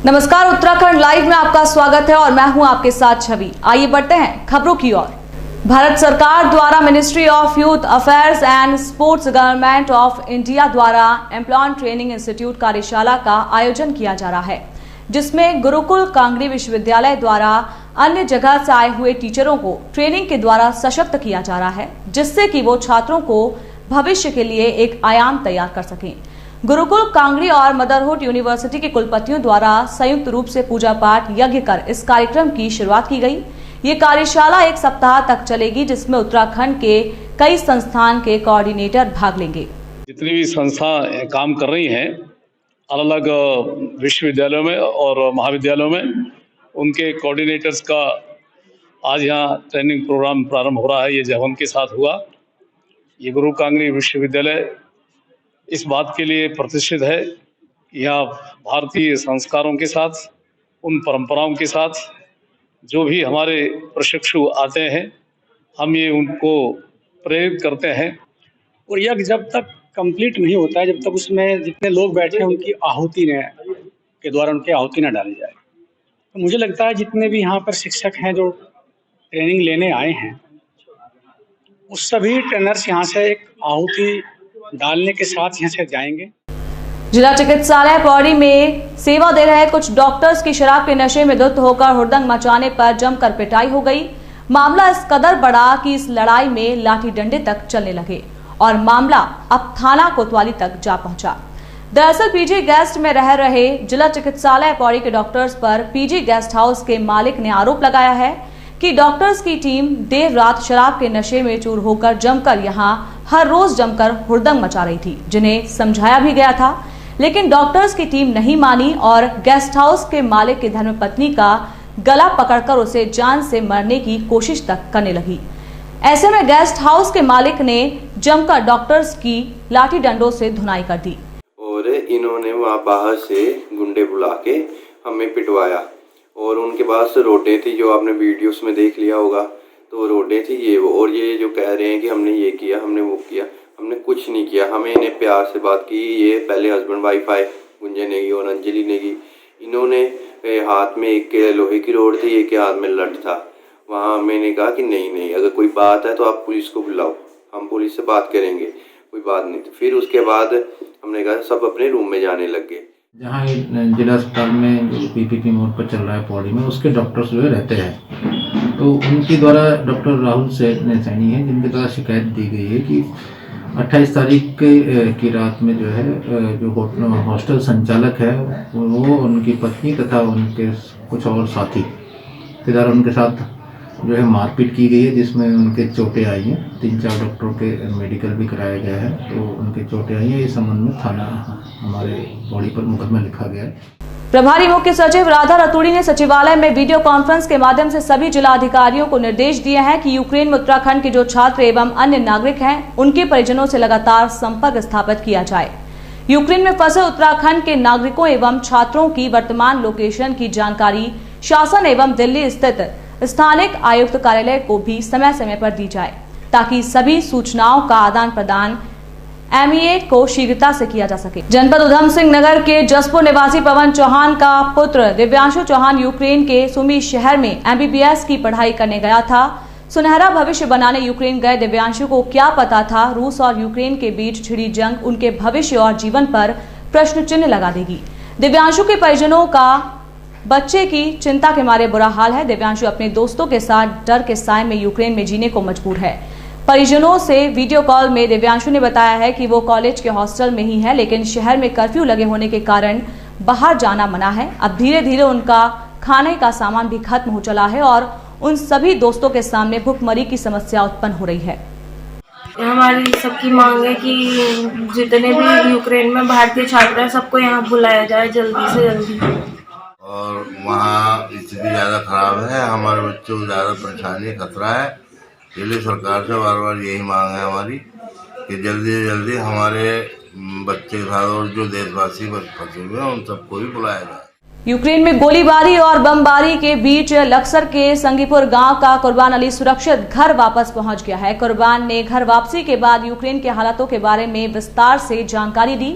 नमस्कार, उत्तराखंड लाइव में आपका स्वागत है और मैं हूं आपके साथ छवि। आइए बढ़ते हैं खबरों की ओर। भारत सरकार द्वारा ministry of youth affairs and sports government of India द्वारा एम्प्लॉयमेंट ट्रेनिंग इंस्टीट्यूट कार्यशाला का आयोजन किया जा रहा है, जिसमें गुरुकुल कांगड़ी विश्वविद्यालय द्वारा अन्य जगह से आए हुए टीचरों को ट्रेनिंग के द्वारा सशक्त किया जा रहा है, जिससे कि वो छात्रों को भविष्य के लिए एक आयाम तैयार कर सकें। गुरुकुल कांगड़ी और मदरहुड यूनिवर्सिटी के कुलपतियों द्वारा संयुक्त रूप से पूजा पाठ यज्ञ कर इस कार्यक्रम की शुरुआत की गई। ये कार्यशाला 1 सप्ताह तक चलेगी, जिसमें उत्तराखंड के कई संस्थान के कोऑर्डिनेटर भाग लेंगे। जितनी भी संस्था काम कर रही हैं अलग अलग विश्वविद्यालयों में और महाविद्यालयों में, उनके कोऑर्डिनेटर्स का आज यहाँ ट्रेनिंग प्रोग्राम प्रारंभ हो रहा है। ये जवन के साथ हुआ। ये गुरु कांगड़ी विश्वविद्यालय इस बात के लिए प्रतिष्ठित है कि यहाँ भारतीय संस्कारों के साथ, उन परंपराओं के साथ जो भी हमारे प्रशिक्षु आते हैं, हम ये उनको प्रेरित करते हैं। और यज्ञ जब तक कंप्लीट नहीं होता है, जब तक उसमें जितने लोग बैठे हैं उनकी आहुति के द्वारा उनकी आहुति न डाली जाए। तो मुझे लगता है जितने भी यहाँ पर शिक्षक हैं जो ट्रेनिंग लेने आए हैं, उस सभी ट्रेनर्स यहाँ से एक आहुति डालने के साथ यहाँ से जाएंगे। जिला चिकित्सालय पौड़ी में सेवा दे रहे कुछ डॉक्टर्स की शराब के नशे में धुत होकर हुड़दंग मचाने पर जमकर पिटाई हो गई। मामला इस कदर बढ़ा कि इस लड़ाई में लाठी डंडे तक चलने लगे और मामला अब थाना कोतवाली तक जा पहुंचा। दरअसल पीजी गेस्ट में रह रहे जिला चिकित्सालय पौड़ी के डॉक्टर्स पर पीजी गेस्ट हाउस के मालिक ने आरोप लगाया है कि डॉक्टर्स की टीम देर रात शराब के नशे में चूर होकर जमकर यहां हर रोज जमकर हुड़दंग मचा रही थी, जिन्हें समझाया भी गया था, लेकिन डॉक्टर्स की टीम नहीं मानी और गेस्ट हाउस के मालिक की धर्मपत्नी का गला पकड़कर उसे जान से मारने की कोशिश तक करने लगी। ऐसे में गेस्ट हाउस के मालिक ने जमकर डॉक्टर्स की लाठी डंडों से धुनाई कर दी और इन्होंने वहाँ बाहर से गुंडे बुला के हमें पिटवाया और उनके पास रोडे थी, जो आपने वीडियोस में देख लिया होगा। तो रोडे थी ये वो, और ये जो कह रहे हैं कि हमने ये किया, हमने वो किया, हमने कुछ नहीं किया। हमें इन्हें प्यार से बात की। ये पहले हस्बैंड वाइफ आए, गुंजे ने की और अंजलि ने की। इन्होंने हाथ में एक लोहे की रोड थी, एक के हाथ में लठ था। वहाँ मैंने कहा कि नहीं, अगर कोई बात है तो आप पुलिस को बुलाओ, हम पुलिस से बात करेंगे, कोई बात नहीं। तो फिर उसके बाद हमने कहा सब अपने रूम में जाने लग गए। जहाँ जिला अस्पताल में जो पीपीपी मोड पर चल रहा है पौड़ी में, उसके डॉक्टर्स जो रहते हैं, तो उनके द्वारा डॉक्टर राहुल सैनी है, जिनके द्वारा शिकायत दी गई है कि 28 तारीख की रात में जो है जो हॉस्टल संचालक है वो उनकी पत्नी तथा उनके कुछ और साथी के द्वारा उनके साथ जो है मारपीट की गई है, जिसमें उनके चोटें आई हैं। 3-4 डॉक्टरों के मेडिकल भी कराया गया है, तो उनके चोटें आई हैं। इस संबंध में थाना हमारे पौड़ी पर मुकदमा लिखा गया है। प्रभारी मुख्य सचिव राधा रतूड़ी ने सचिवालय में वीडियो कॉन्फ्रेंस के माध्यम से सभी जिला अधिकारियों को निर्देश दिए हैं कि यूक्रेन में उत्तराखंड के जो छात्र एवं अन्य नागरिक हैं, उनके परिजनों से लगातार संपर्क स्थापित किया जाए। यूक्रेन में फंसे उत्तराखंड के नागरिकों एवं छात्रों की वर्तमान लोकेशन की जानकारी शासन एवं दिल्ली स्थित स्थानिक आयुक्त कार्यालय को भी समय समय पर दी जाए, ताकि सभी सूचनाओं का आदान प्रदान एमईए को शीघ्रता से किया जा सके। जनपद उधम सिंह नगर के जसपुर निवासी पवन चौहान का पुत्र दिव्यांशु चौहान यूक्रेन के सुमी शहर में एमबीबीएस की पढ़ाई करने गया था। सुनहरा भविष्य बनाने यूक्रेन गए दिव्यांशु को क्या पता था रूस और यूक्रेन के बीच छिड़ी जंग उनके भविष्य और जीवन पर प्रश्न चिन्ह लगा देगी। दिव्यांशु के परिजनों का बच्चे की चिंता के मारे बुरा हाल है। दिव्यांशु अपने दोस्तों के साथ डर के साए में यूक्रेन में जीने को मजबूर है। परिजनों से वीडियो कॉल में दिव्यांशु ने बताया है कि वो कॉलेज के हॉस्टल में ही है, लेकिन शहर में कर्फ्यू लगे होने के कारण बाहर जाना मना है। अब धीरे धीरे उनका खाने का सामान भी खत्म हो चला है और उन सभी दोस्तों के सामने भूखमरी की समस्या उत्पन्न हो रही है। हमारी सबकी मांग है कि जितने भी यूक्रेन में भारतीय छात्र हैं सबको यहाँ बुलाया जाए जल्दी से जल्दी। और वहाँ स्थिति ज़्यादा खराब है, हमारे बच्चों को ज़्यादा परेशानी खतरा है। इसलिए सरकार से बार बार यही मांग है हमारी कि जल्दी से जल्दी हमारे बच्चे के साथ और जो देशवासी फंसे हुए हैं उन सबको भी बुलाया जाए। यूक्रेन में गोलीबारी और बमबारी के बीच लक्सर के संगीपुर गांव का कुर्बान अली सुरक्षित घर वापस पहुंच गया है। कुर्बान ने घर वापसी के बाद यूक्रेन के हालातों के बारे में विस्तार से जानकारी दी।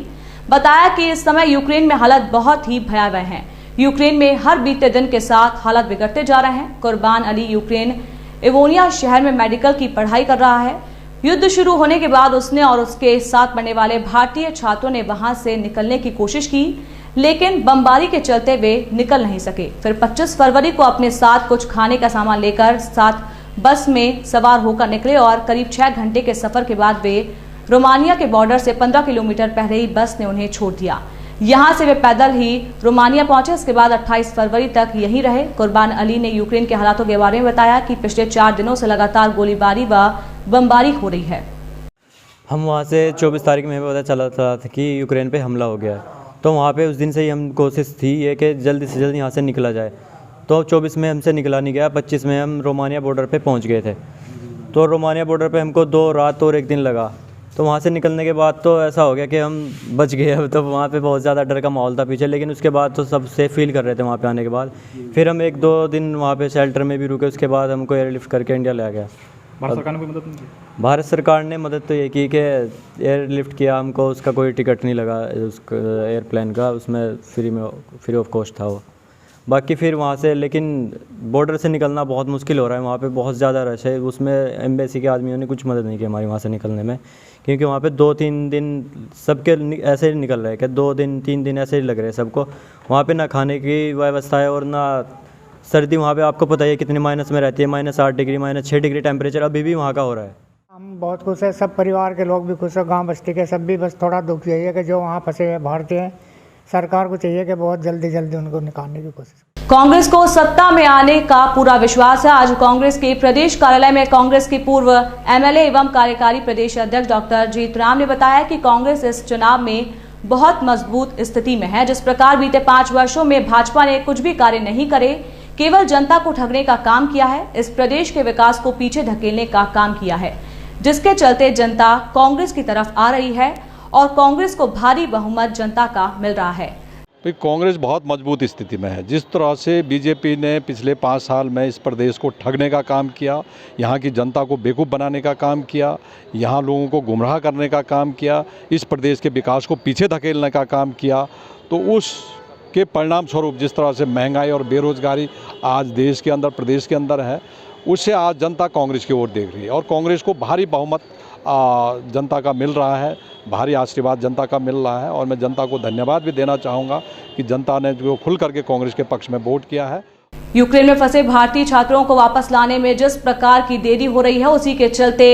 बताया कि इस समय यूक्रेन में हालात बहुत ही भयावह हैं। यूक्रेन में हर बीते दिन के साथ हालात बिगड़ते जा रहे हैं। कुर्बान अली यूक्रेन इवोनिया शहर में मेडिकल की पढ़ाई कर रहा है। युद्ध शुरू होने के बाद उसने और उसके साथ पढ़ने वाले भारतीय छात्रों ने वहां से निकलने की कोशिश की, लेकिन बमबारी के चलते वे निकल नहीं सके। फिर 25 फरवरी को अपने साथ कुछ खाने का सामान लेकर साथ बस में सवार होकर निकले और करीब 6 घंटे के सफर के बाद वे रोमानिया के बॉर्डर से 15 किलोमीटर पहले ही बस ने उन्हें छोड़ दिया। यहां से वे पैदल ही रोमानिया पहुंचे। इसके बाद 28 फरवरी तक यहीं रहे। कुर्बान अली ने यूक्रेन के हालातों के बारे में बताया कि पिछले 4 दिनों से लगातार गोलीबारी व बमबारी हो रही है। हम वहाँ से 24 तारीख में पता चला था कि यूक्रेन पे हमला हो गया है, तो वहाँ पे उस दिन से ही हम कोशिश थी ये कि जल्दी से जल्दी यहाँ से निकला जाए। तो 24 में हमसे निकला नहीं गया। 25 में हम रोमानिया बॉर्डर पे पहुँच गए थे। तो रोमानिया बॉर्डर पे हमको 2 रात और 1 दिन लगा। तो वहाँ से निकलने के बाद तो ऐसा हो गया कि हम बच गए। अब तो वहाँ पे बहुत ज़्यादा डर का माहौल था पीछे, लेकिन उसके बाद तो सब सेफ फील कर रहे थे वहाँ पे आने के बाद। फिर हम 1-2 दिन वहाँ पे शेल्टर में भी रुके। उसके बाद हमको एयरलिफ्ट करके इंडिया ले गया। भारत सरकार ने कोई मदद नहीं की? भारत सरकार ने मदद तो ये की कि एयरलिफ्ट किया हमको, उसका कोई टिकट नहीं लगा उसका एयरप्लेन का, उसमें फ्री ऑफ कॉस्ट था वो। बाकी फिर वहाँ से लेकिन बॉर्डर से निकलना बहुत मुश्किल हो रहा है। वहाँ पे बहुत ज़्यादा रश है। उसमें एम्बेसी के आदमियों ने कुछ मदद नहीं की हमारी वहाँ से निकलने में, क्योंकि वहाँ पे 2-3 दिन सबके ऐसे ही निकल रहे हैं कि 2 दिन 3 दिन ऐसे ही लग रहे हैं सबको। वहाँ पे ना खाने की व्यवस्था है और ना सर्दी। वहाँ पे आपको पता है कितने माइनस में रहती है, -8 डिग्री -6 डिग्री टेम्परेचर अभी भी वहाँ का हो रहा है। हम बहुत खुश है, सब परिवार के लोग भी खुश है, गांव बस्ती के सब भी। बस थोड़ा दुख यही है कि जो वहाँ फंसे हुए भारतीय हैं, सरकार को चाहिए कि बहुत जल्दी उनको निकालने की कोशिश। कांग्रेस को सत्ता में आने का पूरा विश्वास है। आज कांग्रेस के प्रदेश कार्यालय में कांग्रेस के पूर्व एमएलए एवं कार्यकारी प्रदेश अध्यक्ष डॉक्टर जीतराम ने बताया कि कांग्रेस इस चुनाव में बहुत मजबूत स्थिति में है। जिस प्रकार बीते 5 वर्षों में भाजपा ने कुछ भी कार्य नहीं करे, केवल जनता को ठगने का काम किया है, इस प्रदेश के विकास को पीछे धकेलने का काम किया है, जिसके चलते जनता कांग्रेस की तरफ आ रही है और कांग्रेस को भारी बहुमत जनता का मिल रहा है। कांग्रेस बहुत मजबूत स्थिति में है। जिस तरह से बीजेपी ने पिछले 5 साल में इस प्रदेश को ठगने का काम किया, यहाँ की जनता को बेवकूफ़ बनाने का काम किया, यहाँ लोगों को गुमराह करने का काम किया, इस प्रदेश के विकास को पीछे धकेलने का काम किया, तो उसके परिणाम स्वरूप जिस तरह से महंगाई और बेरोजगारी आज देश के अंदर प्रदेश के अंदर है, उससे आज जनता कांग्रेस की ओर देख रही है और कांग्रेस को भारी बहुमत जनता का मिल रहा है, भारी आशीर्वाद जनता का मिल रहा है। और मैं जनता को धन्यवाद भी देना चाहूँगा कि जनता ने जो खुल करके कांग्रेस के पक्ष में वोट किया है। यूक्रेन में फंसे भारतीय छात्रों को वापस लाने में जिस प्रकार की देरी हो रही है, उसी के चलते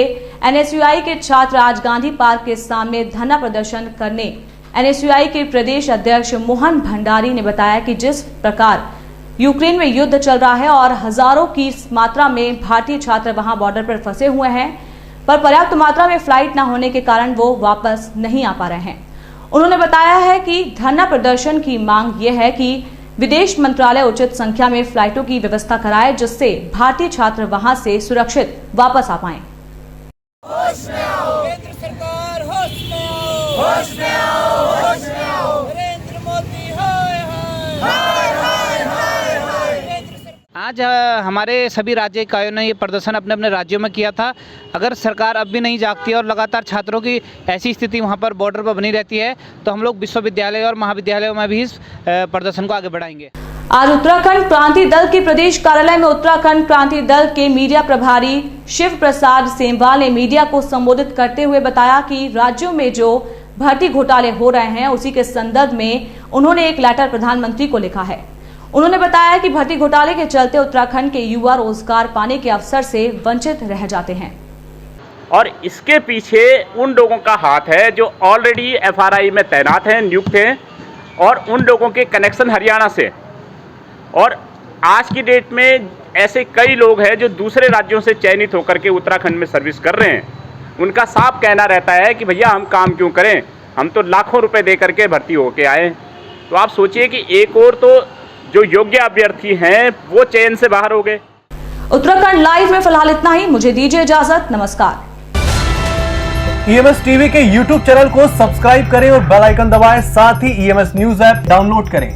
एनएसयूआई के छात्र आज गांधी पार्क के सामने धरना प्रदर्शन करने एनएसयूआई के प्रदेश अध्यक्ष मोहन भंडारी ने बताया कि जिस प्रकार यूक्रेन में युद्ध चल रहा है और हजारों की मात्रा में भारतीय छात्र वहां बॉर्डर पर फंसे हुए हैं, पर पर्याप्त मात्रा में फ्लाइट न होने के कारण वो वापस नहीं आ पा रहे हैं। उन्होंने बताया है कि धरना प्रदर्शन की मांग ये है कि विदेश मंत्रालय उचित संख्या में फ्लाइटों की व्यवस्था कराए, जिससे भारतीय छात्र वहां से सुरक्षित वापस आ पाएं। होश में आओ, केंद्र सरकार होश में आओ, होश में आओ, होश में आओ, नरेंद्र मोदी हाय हाय हाय हाय हाय। आज हमारे सभी राज्य इकाइयों ने ये प्रदर्शन अपने अपने राज्यों में किया था। अगर सरकार अब भी नहीं जागती और लगातार छात्रों की ऐसी स्थिति वहाँ पर बॉर्डर पर बनी रहती है, तो हम लोग विश्वविद्यालय और महाविद्यालयों में भी इस प्रदर्शन को आगे बढ़ाएंगे। आज उत्तराखंड क्रांति दल के प्रदेश कार्यालय में उत्तराखंड क्रांति दल के मीडिया प्रभारी शिव प्रसाद सेमवाल ने मीडिया को संबोधित करते हुए बताया कि राज्यों में जो भर्ती घोटाले हो रहे हैं, उसी के संदर्भ में उन्होंने एक लेटर प्रधानमंत्री को लिखा है। उन्होंने बताया कि भर्ती घोटाले के चलते उत्तराखंड के युवा रोजगार पाने के अवसर से वंचित रह जाते हैं और इसके पीछे उन लोगों का हाथ है जो ऑलरेडी एफआरआई में तैनात हैं, नियुक्त हैं, और उन लोगों के कनेक्शन हरियाणा से। और आज की डेट में ऐसे कई लोग हैं जो दूसरे राज्यों से चयनित होकर के उत्तराखंड में सर्विस कर रहे हैं। उनका साफ कहना रहता है कि भैया हम काम क्यों करें, हम तो लाखों रुपए दे करके भर्ती होके आए। तो आप सोचिए कि एक और तो जो योग्य अभ्यर्थी हैं वो चयन से बाहर हो गए। उत्तराखंड लाइव में फिलहाल इतना ही। मुझे दीजिए इजाजत। नमस्कार। ईएमएस टीवी के यूट्यूब चैनल को सब्सक्राइब करें और बेल आइकन दबाएं। साथ ही ईएमएस न्यूज ऐप डाउनलोड करें।